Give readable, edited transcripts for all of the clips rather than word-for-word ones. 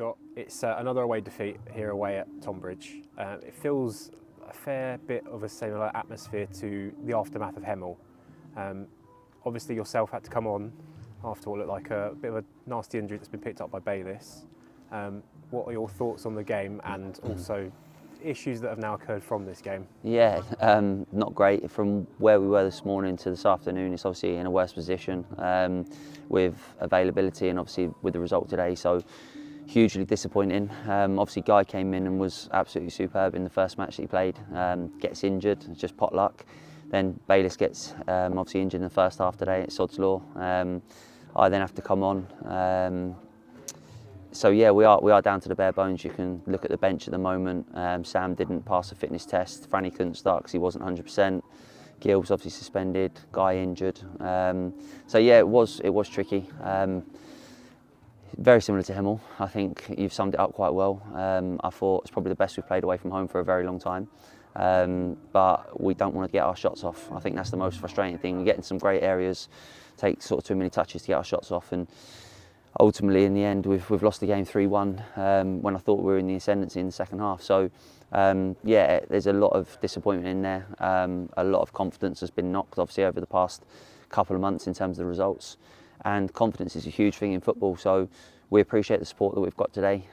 Scott. It's another away defeat here away at Tonbridge. It feels a fair bit of a similar atmosphere to the aftermath of Hemel. Obviously yourself had to come on after what looked like a bit of a nasty injury that's been picked up by Davies. What are your thoughts on the game and also issues that have now occurred from this game? Yeah, not great. From where we were this morning to this afternoon, it's obviously in a worse position with availability and obviously with the result today. So hugely disappointing. Obviously Guy came in and was absolutely superb in the first match that he played. Gets injured, it's just pot luck. Then Bayliss gets obviously injured in the first half today at Sodslaw. I then have to come on. So yeah, we are down to the bare bones. You can look at the bench at the moment. Sam didn't pass a fitness test. Franny couldn't start because he wasn't 100%. Gil's obviously suspended. Guy injured. So yeah, it was tricky. Very similar to Hemel. I think you've summed it up quite well. I thought it's probably the best we've played away from home for a very long time. But we don't want to get our shots off. I think that's the most frustrating thing. We get in some great areas, take sort of too many touches to get our shots off, and ultimately in the end we've lost the game 3-1 when I thought we were in the ascendancy in the second half. So yeah, there's a lot of disappointment in there. A lot of confidence has been knocked obviously over the past couple of months in terms of the results, and confidence is a huge thing in football. So we appreciate the support that we've got today.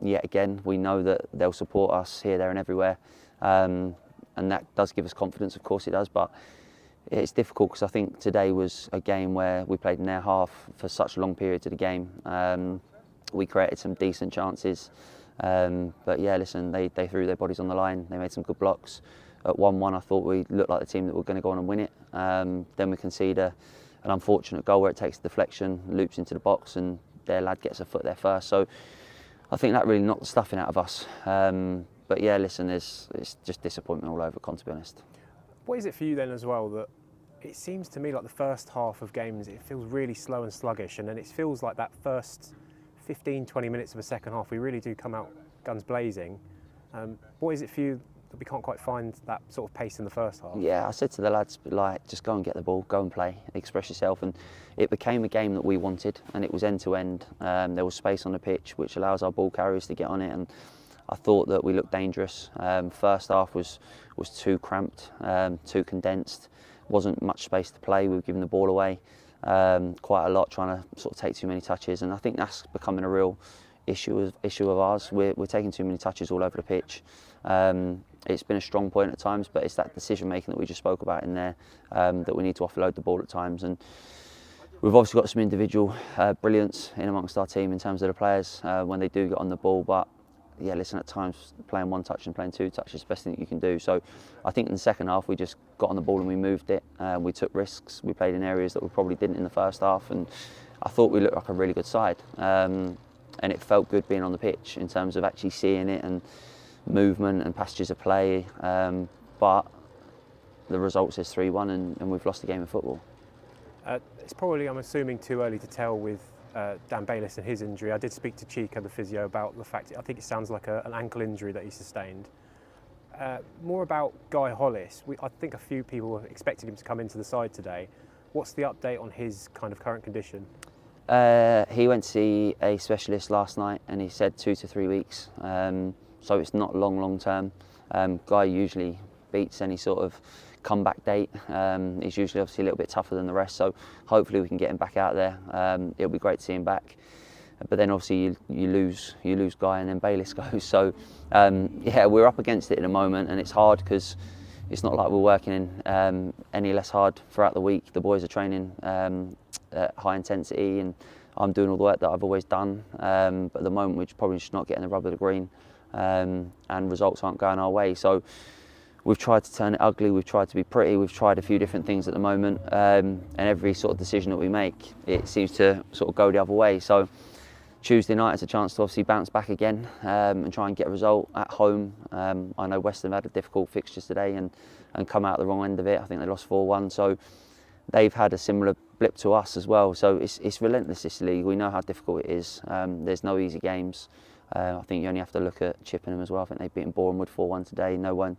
Yet again, we know that they'll support us here, there and everywhere, and that does give us confidence, of course it does, but it's difficult because I think today was a game where we played in their half for such long periods of the game. We created some decent chances, but yeah, listen, they threw their bodies on the line. They made some good blocks. At 1-1, I thought we looked like the team that were going to go on and win it. Then we concede an unfortunate goal where it takes a deflection, loops into the box, and their lad gets a foot there first. So I think that really knocked the stuffing out of us. But yeah, listen, it's just disappointment all over, to be honest. What is it for you then as well that it seems to me like the first half of games, it feels really slow and sluggish, and then it feels like that first 15-20 minutes of a second half, we really do come out guns blazing. What is it for you that we can't quite find that sort of pace in the first half? Yeah, I said to the lads, like, just go and get the ball, go and play, express yourself, and it became a game that we wanted, and it was end to end. There was space on the pitch, which allows our ball carriers to get on it, and I thought that we looked dangerous. First half was too cramped, too condensed. Wasn't much space to play. We were giving the ball away quite a lot, trying to sort of take too many touches, and I think that's becoming a real issue of ours. We're taking too many touches all over the pitch. It's been a strong point at times, but it's that decision making that we just spoke about in there, that we need to offload the ball at times. And we've obviously got some individual brilliance in amongst our team in terms of the players when they do get on the ball, but yeah, listen, at times playing one touch and playing two touches is the best thing that you can do. So I think in the second half we just got on the ball and we moved it. We took risks. We played in areas that we probably didn't in the first half, and I thought we looked like a really good side. And it felt good being on the pitch in terms of actually seeing it and movement and passages of play. But the result is 3-1 and we've lost the game of football. It's probably, I'm assuming, too early to tell with Dan Bayliss and his injury. I did speak to Chica, the physio, about the fact, I think it sounds like an ankle injury that he sustained. More about Guy Hollis. I think a few people were expecting him to come into the side today. What's the update on his kind of current condition? He went to see a specialist last night and he said 2 to 3 weeks. So it's not long term. Guy usually beats any sort of comeback date. He's usually obviously a little bit tougher than the rest, so hopefully we can get him back out there. It'll be great to see him back, but then obviously you lose Guy and then Bayliss goes. So yeah, we're up against it in a moment, and it's hard because it's not like we're working any less hard throughout the week. The boys are training at high intensity, and I'm doing all the work that I've always done. But at the moment we're probably just not getting the rub of the green, and results aren't going our way. So we've tried to turn it ugly, we've tried to be pretty, we've tried a few different things at the moment, and every sort of decision that we make, it seems to sort of go the other way. So Tuesday night is a chance to obviously bounce back again and try and get a result at home. I know West Ham had a difficult fixture today and come out the wrong end of it. I think they lost 4-1, so they've had a similar blip to us as well. So it's relentless, this league. We know how difficult it is. There's no easy games. I think you only have to look at Chippenham as well. I think they've beaten Bournemouth 4-1 today. No one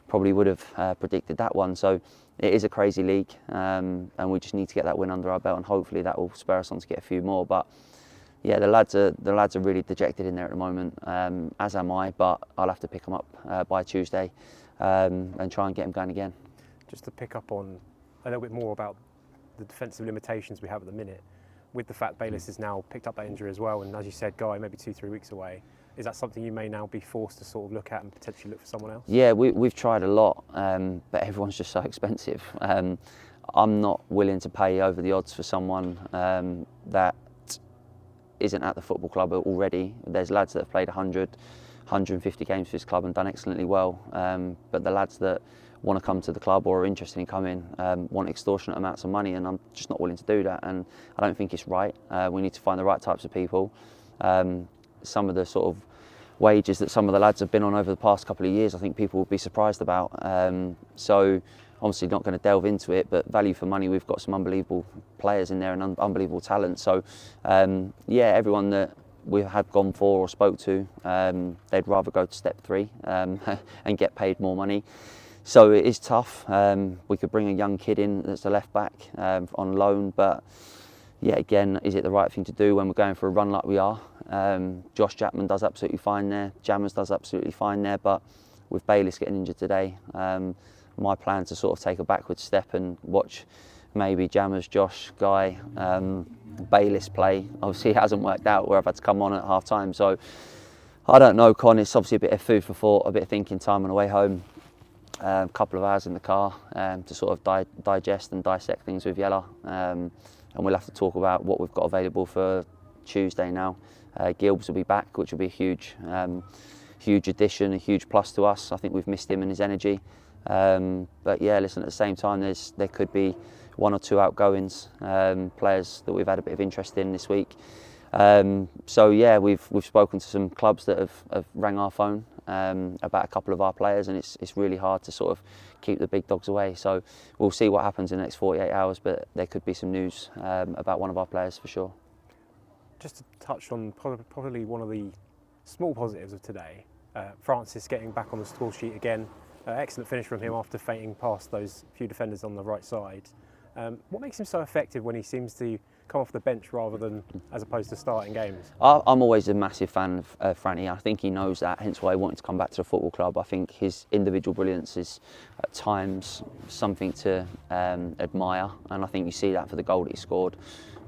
probably would have predicted that one. So it is a crazy league, and we just need to get that win under our belt, and hopefully that will spur us on to get a few more. But Yeah, the lads are really dejected in there at the moment, as am I. But I'll have to pick them up by Tuesday and try and get them going again. Just to pick up on a little bit more about the defensive limitations we have at the minute, with the fact Bayliss has now picked up that injury as well, and as you said, Guy maybe 2-3 weeks away. Is that something you may now be forced to sort of look at and potentially look for someone else? Yeah, we've tried a lot, but everyone's just so expensive. I'm not willing to pay over the odds for someone that isn't at the football club already. There's lads that have played 100, 150 games for this club and done excellently well, but the lads that want to come to the club or are interested in coming want extortionate amounts of money, and I'm just not willing to do that, and I don't think it's right. We need to find the right types of people. Some of the sort of wages that some of the lads have been on over the past couple of years, I think people will be surprised about. So obviously not going to delve into it, but value for money, we've got some unbelievable players in there and unbelievable talent. So yeah, everyone that we have gone for or spoke to, they'd rather go to step 3 and get paid more money. So it is tough. We could bring a young kid in that's a left back on loan, but yeah, again, is it the right thing to do when we're going for a run like we are? Josh Chapman does absolutely fine there. Jammers does absolutely fine there, but with Bayliss getting injured today, my plan to sort of take a backward step and watch maybe Jammers, Josh, Guy, Bayliss play. Obviously it hasn't worked out where I've had to come on at half time. So I don't know, Con, it's obviously a bit of food for thought, a bit of thinking time on the way home. A couple of hours in the car to sort of digest and dissect things with Yella. And we'll have to talk about what we've got available for Tuesday now. Gilbs will be back, which will be a huge addition, a huge plus to us. I think we've missed him and his energy. But yeah, listen, at the same time, there could be 1 or 2 outgoings, players that we've had a bit of interest in this week. So yeah, we've spoken to some clubs that have rang our phone about a couple of our players, and it's really hard to sort of keep the big dogs away. So we'll see what happens in the next 48 hours, but there could be some news about one of our players for sure. Just to touch on probably one of the small positives of today, Francis getting back on the score sheet again. Excellent finish from him after fainting past those few defenders on the right side. What makes him so effective when he seems to come off the bench rather than as opposed to starting games? I'm always a massive fan of Franny. I think he knows that, hence why he wanted to come back to the football club. I think his individual brilliance is at times something to admire, and I think you see that for the goal that he scored.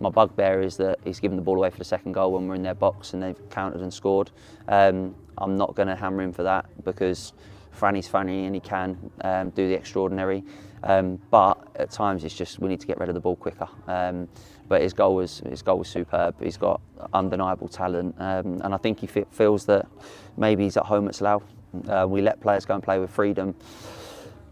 My bugbear is that he's given the ball away for the second goal when we're in their box and they've countered and scored. I'm not going to hammer him for that because Franny's Franny and he can do the extraordinary. But at times it's just we need to get rid of the ball quicker. But his goal was superb. He's got undeniable talent, and I think he feels that maybe he's at home at Slough. We let players go and play with freedom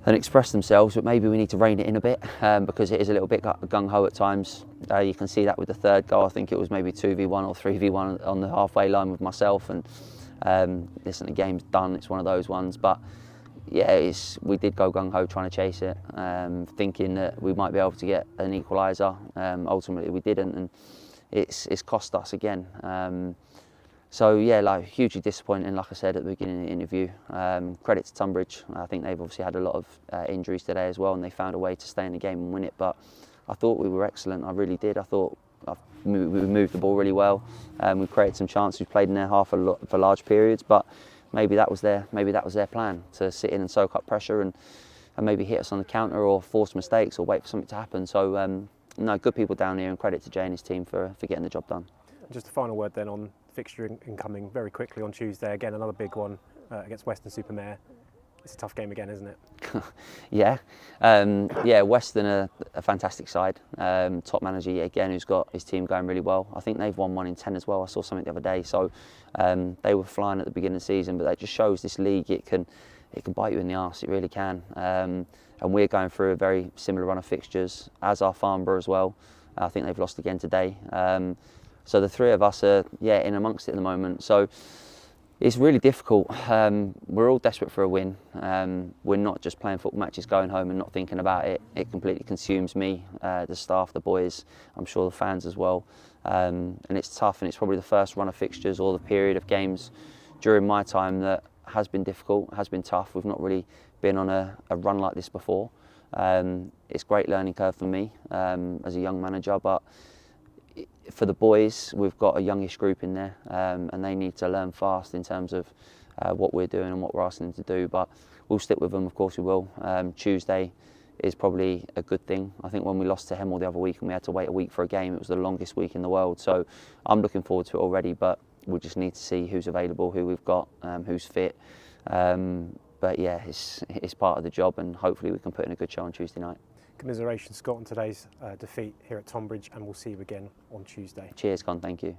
and express themselves, but maybe we need to rein it in a bit because it is a little bit gung-ho at times. You can see that with the third goal. I think it was maybe 2v1 or 3v1 on the halfway line with myself. And listen, the game's done. It's one of those ones. But yeah, we did go gung-ho trying to chase it, thinking that we might be able to get an equaliser. Ultimately, we didn't, and it's cost us again. So yeah, like hugely disappointing. Like I said at the beginning of the interview, credit to Tonbridge. I think they've obviously had a lot of injuries today as well, and they found a way to stay in the game and win it. But I thought we were excellent. I really did. I thought we moved the ball really well. We created some chances. We played in their half for large periods, but maybe that was their plan, to sit in and soak up pressure and maybe hit us on the counter or force mistakes or wait for something to happen. So no, good people down here, and credit to Jay and his team for getting the job done. Just a final word then on fixture incoming very quickly on Tuesday. Again, another big one against Weston-super-Mare. It's a tough game again, isn't it? Yeah. Yeah, Weston are a fantastic side. Top manager again, who's got his team going really well. I think they've won 1 in 10 as well. I saw something the other day. So they were flying at the beginning of the season, but that just shows this league, it can bite you in the arse. It really can. And we're going through a very similar run of fixtures, as are Farnborough as well. I think they've lost again today. So the three of us are in amongst it at the moment. So it's really difficult. We're all desperate for a win. We're not just playing football matches, going home and not thinking about it. It completely consumes me, the staff, the boys, I'm sure the fans as well. And it's tough, and it's probably the first run of fixtures or the period of games during my time that has been difficult, has been tough. We've not really been on a run like this before. It's a great learning curve for me as a young manager, but for the boys, we've got a youngish group in there, and they need to learn fast in terms of what we're doing and what we're asking them to do. But we'll stick with them, of course we will. Tuesday is probably a good thing. I think when we lost to Hemel the other week and we had to wait a week for a game, it was the longest week in the world. So I'm looking forward to it already, but we just need to see who's available, who we've got, who's fit. But yeah, it's part of the job, and hopefully we can put in a good show on Tuesday night. Commiserations, Scott, on today's defeat here at Tonbridge, and we'll see you again on Tuesday. Cheers, Con, thank you.